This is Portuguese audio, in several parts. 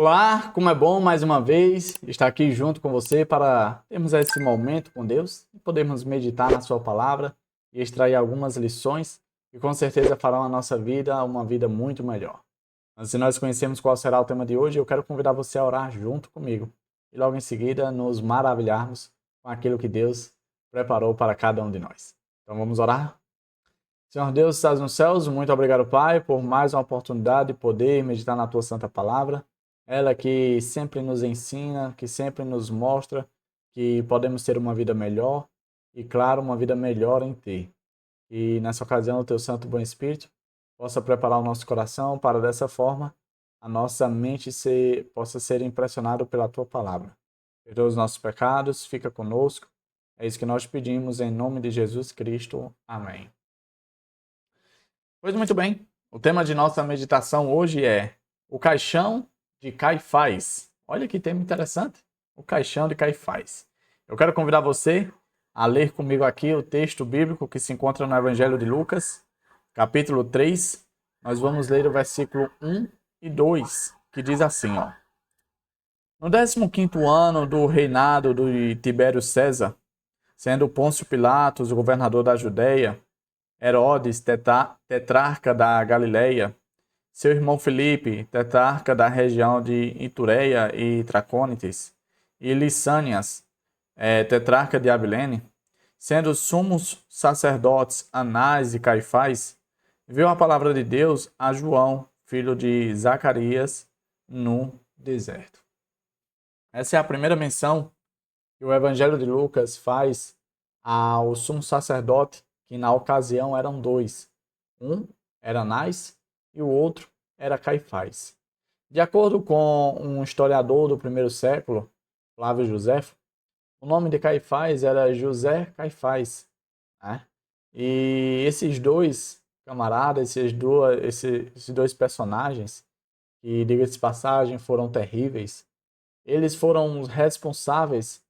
Olá, como é bom mais uma vez estar aqui junto com você para termos esse momento com Deus e podermos meditar na Sua palavra e extrair algumas lições que com certeza farão a nossa vida uma vida muito melhor. Antes de nós conhecermos qual será o tema de hoje, eu quero convidar você a orar junto comigo e logo em seguida nos maravilharmos com aquilo que Deus preparou para cada um de nós. Então vamos orar? Senhor Deus, que estás nos céus, muito obrigado, Pai, por mais uma oportunidade de poder meditar na Tua Santa Palavra. Ela que sempre nos ensina, que sempre nos mostra que podemos ter uma vida melhor e, claro, uma vida melhor em Ti. E nessa ocasião, o Teu Santo Bom Espírito possa preparar o nosso coração para, dessa forma, a nossa mente possa ser impressionada pela Tua Palavra. Perdoa os nossos pecados, fica conosco. É isso que nós pedimos em nome de Jesus Cristo. Amém. Pois muito bem, o tema de nossa meditação hoje é o caixão de Caifás. Olha que tema interessante, o caixão de Caifás. Eu quero convidar você a ler comigo aqui o texto bíblico que se encontra no Evangelho de Lucas, capítulo 3. Nós vamos ler o versículo 1 e 2, que diz assim, ó. No 15º ano do reinado de Tibério César, sendo Pôncio Pilatos o governador da Judéia, Herodes, tetrarca da Galileia, seu irmão Filipe, tetrarca da região de Itureia e Tracônites, e Lissânias, tetrarca de Abilene, sendo sumos sacerdotes Anás e Caifás, viu a palavra de Deus a João, filho de Zacarias, no deserto. Essa é a primeira menção que o Evangelho de Lucas faz ao sumo sacerdote, que na ocasião eram dois. Um era Anás e o outro era Caifás. De acordo com um historiador do primeiro século, Flávio Joséfo, o nome de Caifás era José Caifás. Né? E esses dois camaradas, esses dois personagens, que, diga-se de passagem, foram terríveis, eles foram os responsáveis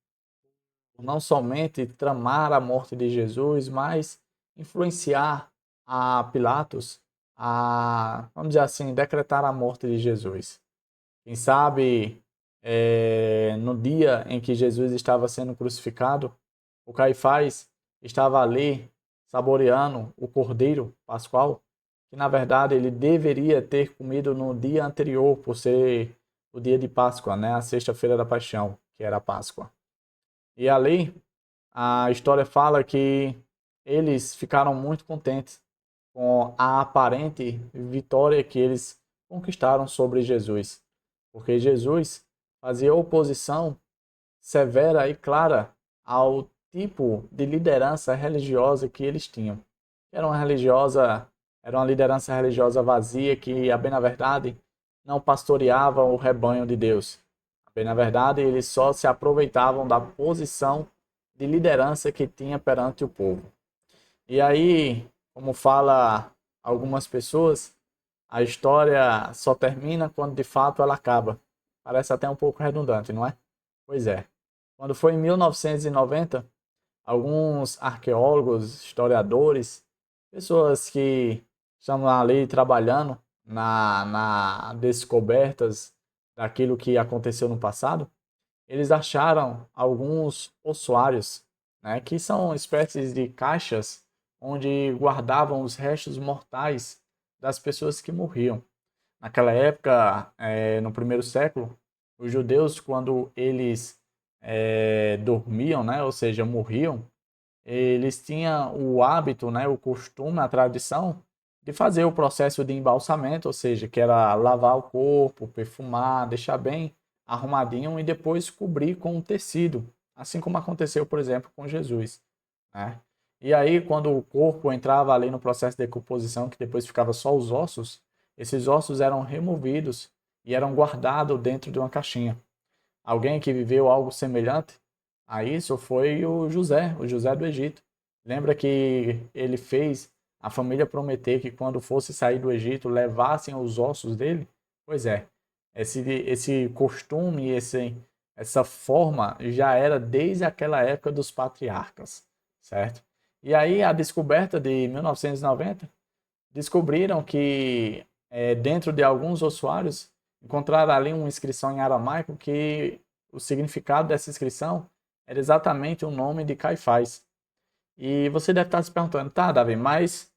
não somente tramar a morte de Jesus, mas influenciar a Pilatos a, vamos dizer assim, decretar a morte de Jesus. Quem sabe, no dia em que Jesus estava sendo crucificado, o Caifás estava ali saboreando o cordeiro pascual, que na verdade ele deveria ter comido no dia anterior, por ser o dia de Páscoa, né? A sexta-feira da Paixão, que era a Páscoa. E ali, a história fala que eles ficaram muito contentes com a aparente vitória que eles conquistaram sobre Jesus, porque Jesus fazia oposição severa e clara ao tipo de liderança religiosa que eles tinham. Era uma liderança religiosa vazia que, a bem na verdade, não pastoreava o rebanho de Deus. Bem, na verdade, eles só se aproveitavam da posição de liderança que tinha perante o povo. E aí, como fala algumas pessoas, a história só termina quando de fato ela acaba. Parece até um pouco redundante, não é? Pois é. Quando foi em 1990, alguns arqueólogos, historiadores, pessoas que estão ali trabalhando na descobertas daquilo que aconteceu no passado, eles acharam alguns ossuários, né, que são espécies de caixas onde guardavam os restos mortais das pessoas que morriam. Naquela época, no primeiro século, os judeus, quando eles dormiam, né, ou seja, morriam, eles tinham o hábito, né, o costume, a tradição de fazer o processo de embalsamento, ou seja, que era lavar o corpo, perfumar, deixar bem arrumadinho e depois cobrir com um tecido, assim como aconteceu, por exemplo, com Jesus, né? E aí, quando o corpo entrava ali no processo de decomposição, que depois ficava só os ossos, esses ossos eram removidos e eram guardados dentro de uma caixinha. Alguém que viveu algo semelhante a isso foi o José do Egito. Lembra que ele fez a família prometer que quando fosse sair do Egito levassem os ossos dele? Pois é, esse costume, essa forma já era desde aquela época dos patriarcas, certo? E aí a descoberta de 1990 descobriram que dentro de alguns ossuários encontraram ali uma inscrição em aramaico que o significado dessa inscrição era exatamente o nome de Caifás. E você deve estar se perguntando, tá, Davi, mas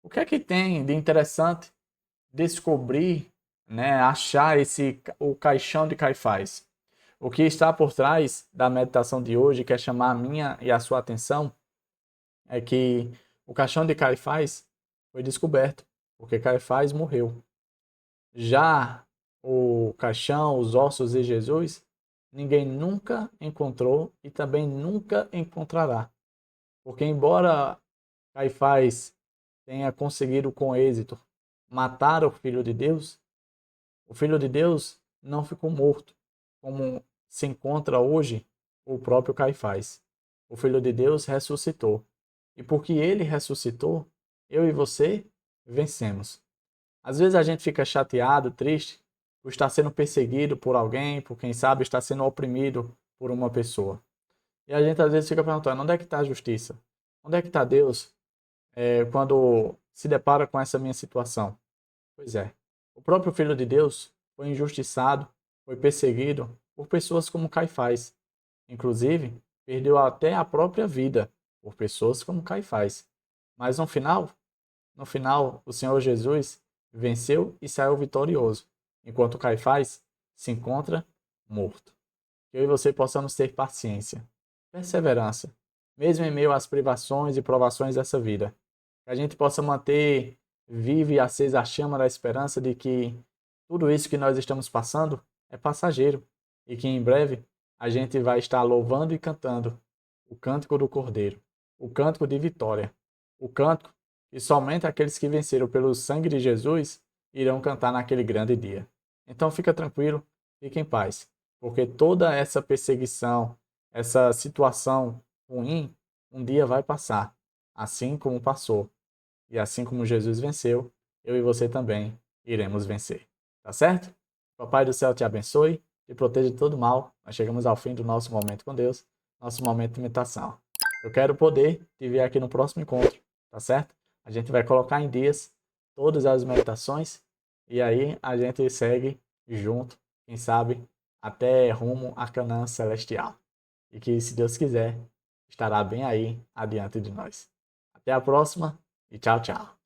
o que é que tem de interessante descobrir, né, achar o caixão de Caifás? O que está por trás da meditação de hoje, que é chamar a minha e a sua atenção, é que o caixão de Caifás foi descoberto, porque Caifás morreu. Já o caixão, os ossos de Jesus, ninguém nunca encontrou e também nunca encontrará. Porque embora Caifás tenha conseguido com êxito matar o Filho de Deus não ficou morto, como se encontra hoje o próprio Caifás. O Filho de Deus ressuscitou. E porque ele ressuscitou, eu e você vencemos. Às vezes a gente fica chateado, triste, por estar sendo perseguido por alguém, por quem sabe estar sendo oprimido por uma pessoa. E a gente às vezes fica perguntando, onde é que está a justiça? Onde é que está Deus quando se depara com essa minha situação? Pois é, o próprio Filho de Deus foi injustiçado, foi perseguido por pessoas como Caifás. Inclusive, perdeu até a própria vida por pessoas como Caifás. Mas no final, o Senhor Jesus venceu e saiu vitorioso, enquanto Caifás se encontra morto. Que eu e você possamos ter paciência, perseverança, mesmo em meio às privações e provações dessa vida. Que a gente possa manter viva e acesa a chama da esperança de que tudo isso que nós estamos passando é passageiro e que em breve a gente vai estar louvando e cantando o cântico do Cordeiro, o cântico de vitória, o cântico que somente aqueles que venceram pelo sangue de Jesus irão cantar naquele grande dia. Então fica tranquilo, fique em paz, porque toda essa perseguição, essa situação ruim, um dia vai passar, assim como passou. E assim como Jesus venceu, eu e você também iremos vencer. Tá certo? Papai do céu te abençoe, te proteja de todo mal. Nós chegamos ao fim do nosso momento com Deus, nosso momento de meditação. Eu quero poder te ver aqui no próximo encontro, tá certo? A gente vai colocar em dias todas as meditações e aí a gente segue junto, quem sabe, até rumo a Canaã celestial. E que, se Deus quiser, estará bem aí adiante de nós. Até a próxima e tchau, tchau.